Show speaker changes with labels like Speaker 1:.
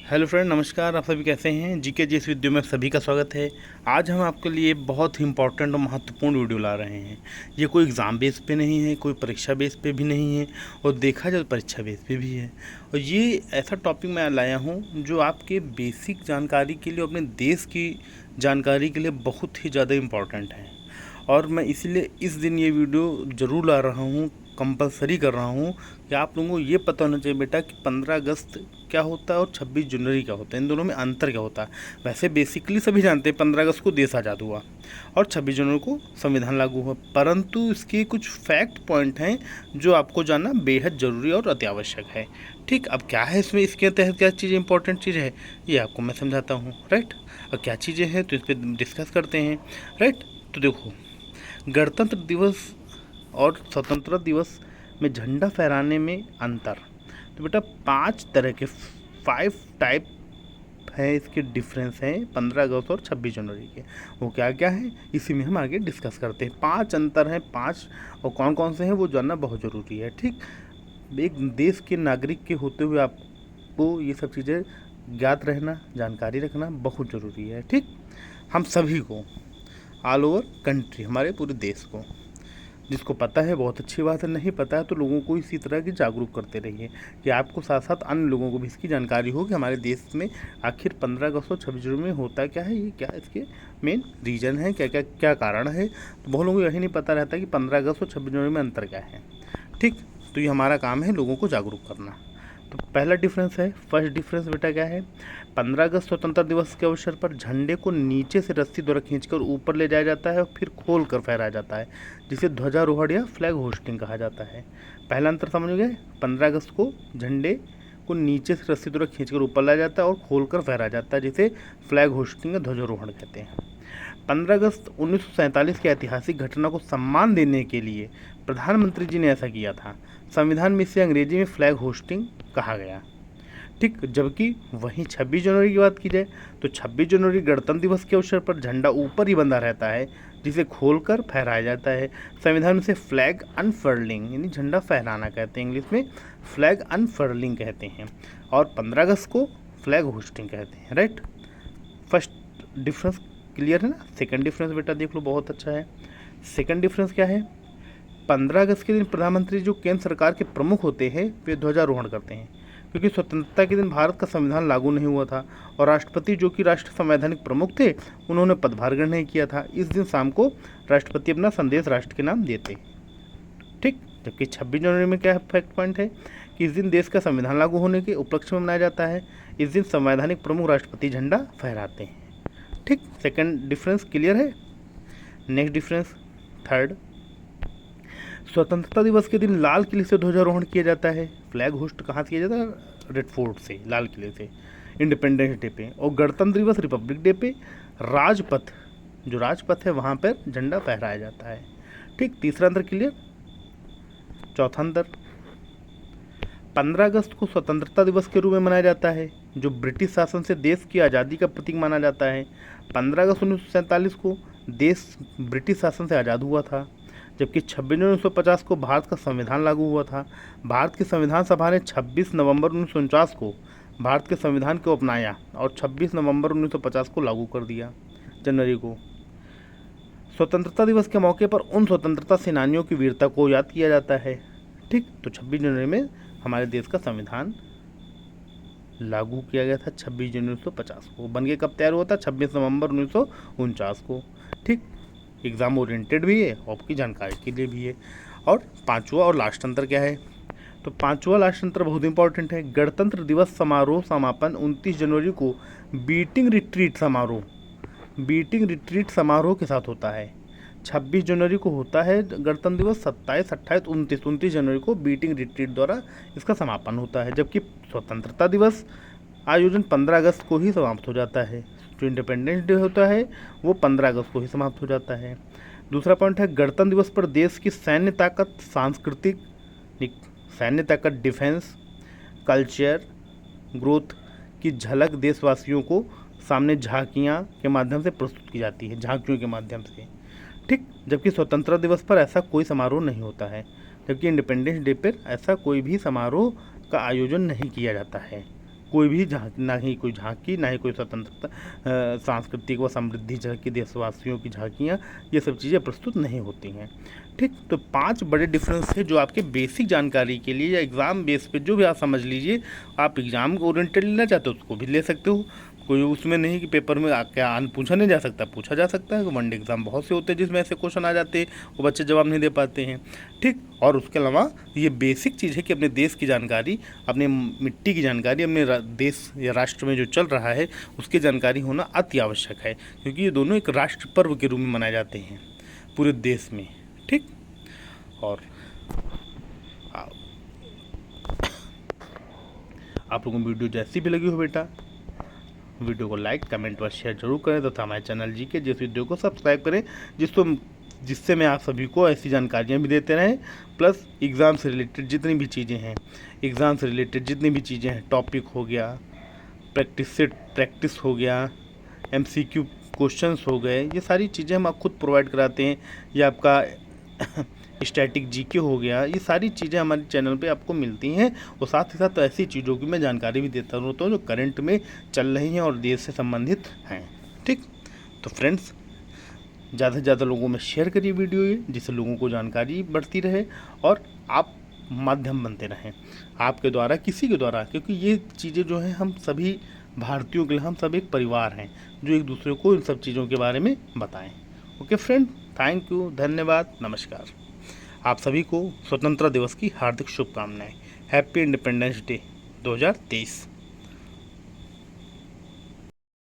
Speaker 1: Hello friend, नमस्कार। आप सभी कैसे हैं? जीके जी इस वीडियो में सभी का स्वागत है। आज हम आपके लिए बहुत ही इंपॉर्टेंट और महत्वपूर्ण वीडियो ला रहे हैं। ये कोई एग्ज़ाम बेस पे नहीं है, कोई परीक्षा बेस पे भी नहीं है, और देखा जाए तो परीक्षा बेस पे भी है। और ये ऐसा टॉपिक मैं लाया हूँ जो आपके बेसिक जानकारी के लिए, अपने देश की जानकारी के लिए बहुत ही ज़्यादा इम्पॉर्टेंट है। और मैं इसलिए इस दिन ये वीडियो ज़रूर ला रहा हूँ, कंपलसरी कर रहा हूँ कि आप लोगों को ये पता होना चाहिए बेटा कि 15 अगस्त क्या होता है और 26 जनवरी क्या होता है, इन दोनों में अंतर क्या होता है। वैसे बेसिकली सभी जानते हैं 15 अगस्त को देश आज़ाद हुआ और 26 जनवरी को संविधान लागू हुआ, परंतु इसके कुछ फैक्ट पॉइंट हैं जो आपको जानना बेहद ज़रूरी और अत्यावश्यक है। ठीक, अब क्या है इसमें, इसके तहत क्या चीज़ इंपॉर्टेंट चीज़ है, ये आपको मैं समझाता हूँ। राइट, और क्या चीज़ें हैं तो इस पर डिस्कस करते हैं। राइट, तो देखो, गणतंत्र दिवस और स्वतंत्रता दिवस में झंडा फहराने में अंतर। तो बेटा 5 तरह के 5 टाइप है, इसके डिफरेंस हैं 15 अगस्त और 26 जनवरी के। वो क्या क्या है इसी में हम आगे डिस्कस करते हैं। 5 अंतर हैं, 5, और कौन कौन से हैं वो जानना बहुत ज़रूरी है। ठीक, एक देश के नागरिक के होते हुए आपको ये सब चीज़ें ज्ञात रहना, जानकारी रखना बहुत ज़रूरी है। ठीक, हम सभी को, ऑल ओवर कंट्री, हमारे पूरे देश को, जिसको पता है बहुत अच्छी बात है, नहीं पता है तो लोगों को इसी तरह की जागरूक करते रहिए कि आपको साथ साथ अन्य लोगों को भी इसकी जानकारी हो कि हमारे देश में आखिर 15 अगस्त और 26 जनवरी में होता क्या है, ये क्या इसके मेन रीज़न है, क्या क्या क्या कारण है। तो बहुत लोगों को यही नहीं पता रहता कि 15 अगस्त और 26 जनवरी में अंतर क्या है। ठीक, तो ये हमारा काम है लोगों को जागरूक करना। तो पहला डिफरेंस है, फर्स्ट डिफरेंस बेटा क्या है, 15 अगस्त स्वतंत्रता दिवस के अवसर पर झंडे को नीचे से रस्सी द्वारा खींचकर ऊपर ले जाया जाता है और फिर खोल कर फहराया जाता है, जिसे ध्वजारोहण या फ्लैग होस्टिंग कहा जाता है। पहला अंतर समझ गए, 15 अगस्त को झंडे को नीचे से रस्सी द्वारा खींचकर ऊपर लाया जाता है और खोल कर फहराया जाता है, जिसे फ्लैग होस्टिंग या ध्वजारोहण कहते हैं। 15 अगस्त 1947 की ऐतिहासिक घटना को सम्मान देने के लिए प्रधानमंत्री जी ने ऐसा किया था। संविधान में इसे अंग्रेजी में फ्लैग होस्टिंग कहा गया। ठीक, जबकि वहीं 26 जनवरी की बात की जाए तो 26 जनवरी गणतंत्र दिवस के अवसर पर झंडा ऊपर ही बंधा रहता है, जिसे खोलकर फहराया जाता है। संविधान में से फ्लैग अनफर्लिंग यानी झंडा फहराना कहते हैं, इंग्लिश में फ्लैग अनफर्लिंग कहते हैं, और 15 अगस्त को फ्लैग होस्टिंग कहते हैं। राइट, फर्स्ट डिफरेंस क्लियर है ना। सेकंड डिफरेंस बेटा देख लो, बहुत अच्छा है। सेकंड डिफरेंस क्या है, 15 अगस्त के दिन प्रधानमंत्री जो केंद्र सरकार के प्रमुख होते हैं वे ध्वजारोहण करते हैं, क्योंकि स्वतंत्रता के दिन भारत का संविधान लागू नहीं हुआ था और राष्ट्रपति जो कि राष्ट्र संवैधानिक प्रमुख थे उन्होंने पदभार ग्रहण नहीं किया था। इस दिन शाम को राष्ट्रपति अपना संदेश राष्ट्र के नाम देते। ठीक, जबकि 26 जनवरी में क्या फैक्ट पॉइंट है कि इस दिन देश का संविधान लागू होने के उपलक्ष्य में मनाया जाता है। इस दिन संवैधानिक प्रमुख राष्ट्रपति झंडा फहराते हैं। ठीक, सेकंड डिफरेंस क्लियर है। नेक्स्ट डिफरेंस थर्ड, स्वतंत्रता दिवस के दिन लाल किले से ध्वजारोहण किया जाता है। फ्लैग होस्ट कहाँ से किया जाता है, रेड फोर्ट से, लाल किले से, इंडिपेंडेंस डे पे। और गणतंत्र दिवस रिपब्लिक डे पे राजपथ, जो राजपथ है वहाँ पर झंडा फहराया जाता है। ठीक, तीसरा अंतर क्लियर। चौथा अंतर, 15 अगस्त को स्वतंत्रता दिवस के रूप में मनाया जाता है, जो ब्रिटिश शासन से देश की आज़ादी का प्रतीक माना जाता है। 15 अगस्त 1947 को देश ब्रिटिश शासन से आज़ाद हुआ था, जबकि 26 जनवरी 1950 को भारत का संविधान लागू हुआ था। भारत की संविधान सभा ने 26 नवंबर 1949 को भारत के संविधान को अपनाया और 26 नवंबर 1950 को लागू कर दिया, जनवरी को। स्वतंत्रता दिवस के मौके पर उन स्वतंत्रता सेनानियों की वीरता को याद किया जाता है। ठीक, तो 26 जनवरी में हमारे देश का संविधान लागू किया गया था, 26 जनवरी 1950 को। बन के कब तैयार हुआ था, 26 नवंबर 1949 को। ठीक, एग्ज़ाम ओरिएंटेड भी है, आपकी जानकारी के लिए भी है। और पांचवा और लास्ट अंतर क्या है, तो पांचवा लास्ट अंतर बहुत इंपॉर्टेंट है। गणतंत्र दिवस समारोह समापन 29 जनवरी को बीटिंग रिट्रीट समारोह के साथ होता है। 26 जनवरी को होता है गणतंत्र दिवस, 27, 28, 29 जनवरी को बीटिंग रिट्रीट द्वारा इसका समापन होता है, जबकि स्वतंत्रता दिवस आयोजन 15 अगस्त को ही समाप्त हो जाता है। जो इंडिपेंडेंस डे होता है वो 15 अगस्त को ही समाप्त हो जाता है। दूसरा पॉइंट है, गणतंत्र दिवस पर देश की सैन्य ताकत, सैन्य ताकत, डिफेंस, कल्चर, ग्रोथ की झलक देशवासियों को सामने झांकियाँ के माध्यम से प्रस्तुत की जाती है, झांकियों के माध्यम से। ठीक, जबकि स्वतंत्रता दिवस पर ऐसा कोई समारोह नहीं होता है, जबकि इंडिपेंडेंस डे पर ऐसा कोई भी समारोह का आयोजन नहीं किया जाता है। कोई भी ना ही कोई झांकी, ना ही कोई स्वतंत्रता सांस्कृतिक व समृद्धि झांकी, देशवासियों की झांकियाँ, ये सब चीज़ें प्रस्तुत नहीं होती हैं। ठीक, तो 5 बड़े डिफरेंस है जो आपके बेसिक जानकारी के लिए या एग्ज़ाम बेस पे जो भी आप समझ लीजिए। आप एग्ज़ाम ओरिएंटेड लेना चाहते हो उसको भी ले सकते हो, कोई उसमें नहीं कि पेपर में क्या पूछा नहीं जा सकता, पूछा जा सकता है। वनडे एग्ज़ाम बहुत से होते हैं जिसमें ऐसे क्वेश्चन आ जाते हैं, वो बच्चे जवाब नहीं दे पाते हैं। ठीक, और उसके अलावा ये बेसिक चीज़ है कि अपने देश की जानकारी, अपने मिट्टी की जानकारी, अपने देश या राष्ट्र में जो चल रहा है उसकी जानकारी होना अति आवश्यक है, क्योंकि ये दोनों एक राष्ट्र पर्व के रूप में मनाए जाते हैं पूरे देश में। ठीक, और आप लोगों को वीडियो जैसी भी लगी हो बेटा, वीडियो को लाइक, कमेंट व शेयर जरूर करें तथा हमारे चैनल जीके जिस वीडियो को सब्सक्राइब करें, जिससे मैं आप सभी को ऐसी जानकारियाँ भी देते रहें। प्लस एग्ज़ाम से रिलेटेड जितनी भी चीज़ें हैं, एग्ज़ाम से रिलेटेड जितनी भी चीज़ें हैं, टॉपिक हो गया, प्रैक्टिस हो गया, MCQ क्वेश्चंस हो गए, ये सारी चीज़ें हम आप खुद प्रोवाइड कराते हैं। ये आपका स्टैटिक जीके हो गया, ये सारी चीज़ें हमारे चैनल पे आपको मिलती हैं। और साथ ही साथ ऐसी चीज़ों की मैं जानकारी भी देता रहता हूँ जो करंट में चल रही हैं और देश से संबंधित हैं। ठीक, तो फ्रेंड्स, ज़्यादा से ज़्यादा लोगों में शेयर करिए वीडियो ये, जिससे लोगों को जानकारी बढ़ती रहे और आप माध्यम बनते रहें आपके द्वारा, किसी के द्वारा, क्योंकि ये चीज़ें जो हैं हम सभी भारतीयों के लिए, हम सब एक परिवार हैं जो एक दूसरे को इन सब चीज़ों के बारे में बताएं। ओके फ्रेंड, थैंक यू, धन्यवाद, नमस्कार। आप सभी को स्वतंत्रता दिवस की हार्दिक शुभकामनाएं। Happy independence day 2023।